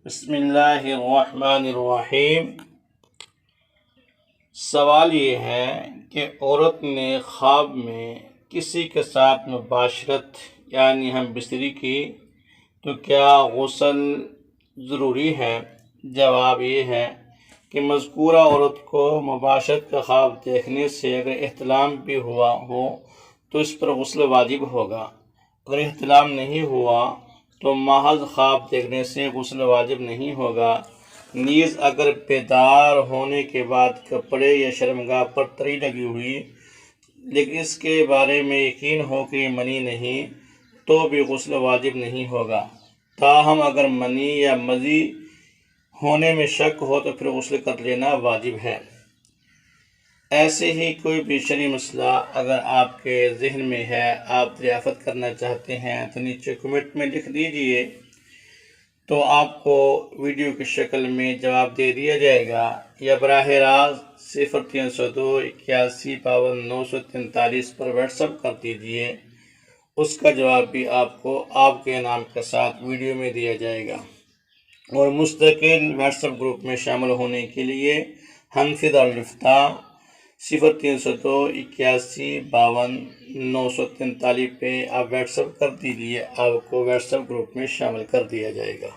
بسم اللہ الرحمن الرحیم۔ سوال یہ ہے کہ عورت نے خواب میں کسی کے ساتھ مباشرت یعنی ہم بستری کی تو کیا غسل ضروری ہے؟ جواب یہ ہے کہ مذکورہ عورت کو مباشرت کا خواب دیکھنے سے اگر احتلام بھی ہوا ہو تو اس پر غسل واجب ہوگا، اگر احتلام نہیں ہوا تو محض خواب دیکھنے سے غسل واجب نہیں ہوگا۔ نیز اگر بیدار ہونے کے بعد کپڑے یا شرمگاہ پر تری لگی ہوئی لیکن اس کے بارے میں یقین ہو کہ یہ منی نہیں تو بھی غسل واجب نہیں ہوگا، تاہم اگر منی یا مزی ہونے میں شک ہو تو پھر غسل کر لینا واجب ہے۔ ایسے ہی کوئی بھی شرعی مسئلہ اگر آپ کے ذہن میں ہے، آپ دریافت کرنا چاہتے ہیں تو نیچے کمنٹ میں لکھ دیجئے، تو آپ کو ویڈیو کی شکل میں جواب دے دیا جائے گا، یا براہ راست 0302 81 52 943 پر واٹس ایپ کر دیجئے، اس کا جواب بھی آپ کو آپ کے نام کے ساتھ ویڈیو میں دیا جائے گا۔ اور مستقل واٹس ایپ گروپ میں شامل ہونے کے لیے حنفی دارالفتاح 0302 81 52 943 پہ آپ واٹس ایپ کر دیجئے، آپ کو واٹس ایپ گروپ میں شامل کر دیا جائے گا۔